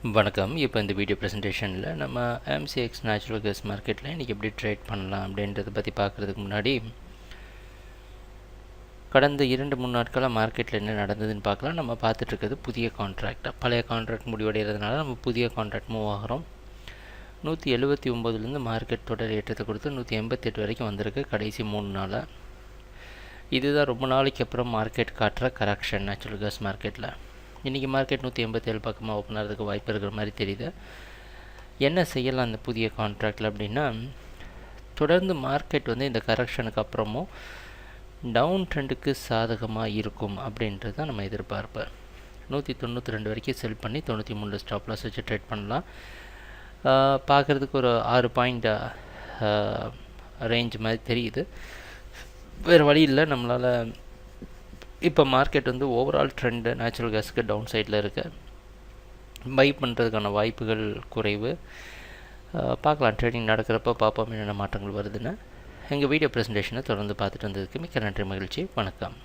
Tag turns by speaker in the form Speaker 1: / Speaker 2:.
Speaker 1: வணக்கம். இப்போ இந்த வீடியோ ப்ரெசன்டேஷனில் நம்ம எம்சிஎக்ஸ் நேச்சுரல் கேஸ் மார்க்கெட்டில் இன்றைக்கி எப்படி ட்ரேட் பண்ணலாம் அப்படின்றத பற்றி பார்க்குறதுக்கு முன்னாடி கடந்த 2-3 நாட்களாக மார்க்கெட்டில் என்ன நடந்ததுன்னு பார்க்கலாம். நம்ம பார்த்துட்ருக்கிறது புதிய கான்ட்ராக்ட். பழைய கான்ட்ராக்ட் முடிவடைகிறதுனால நம்ம புதிய கான்ட்ராக்ட் மூவ் ஆகிறோம். 179லேருந்து மார்க்கெட் தொடர் ஏற்றத்தை கொடுத்து 188 வரைக்கும் வந்திருக்கு கடைசி 3 நாளாக. இதுதான் ரொம்ப நாளைக்கு அப்புறம் மார்க்கெட் காட்டுற கரெக்ஷன் நேச்சுரல் கேஸ் மார்க்கெட்டில். இன்றைக்கி மார்க்கெட் 187 பக்கமாக ஓப்பன் ஆகிறதுக்கு வாய்ப்பு இருக்கிற மாதிரி தெரியுது. என்ன செய்யலாம் அந்த புதிய கான்ட்ராக்டில் அப்படின்னா, தொடர்ந்து மார்க்கெட் இந்த கரெக்ஷனுக்கு அப்புறமும் டவுன் ட்ரெண்டுக்கு சாதகமாக இருக்கும் அப்படின்றது தான் நம்ம எதிர்பார்ப்பு. 192 வரைக்கும் செல் பண்ணி 93 ஸ்டாப் லாஸ் வச்சு ட்ரேட் பண்ணலாம். பார்க்குறதுக்கு ஒரு 6 பாயிண்ட் ரேஞ்ச் மாதிரி தெரியுது. வேறு வழி இல்லை, நம்மளால் இப்போ மார்க்கெட் ஓவரால் ட்ரெண்டு நேச்சுரல் கேஸுக்கு டவுன் சைடில் இருக்குது. பை பண்ணுறதுக்கான வாய்ப்புகள் குறைவு. பார்க்கலாம், ட்ரேடிங் நடக்கிறப்ப பார்ப்போம் என்னென்ன மாற்றங்கள் வருதுன்னு. எங்கள் வீடியோ ப்ரெசன்டேஷனை தொடர்ந்து பார்த்துட்டு வந்ததுக்கு மிக்க நன்றி, மகிழ்ச்சி, வணக்கம்.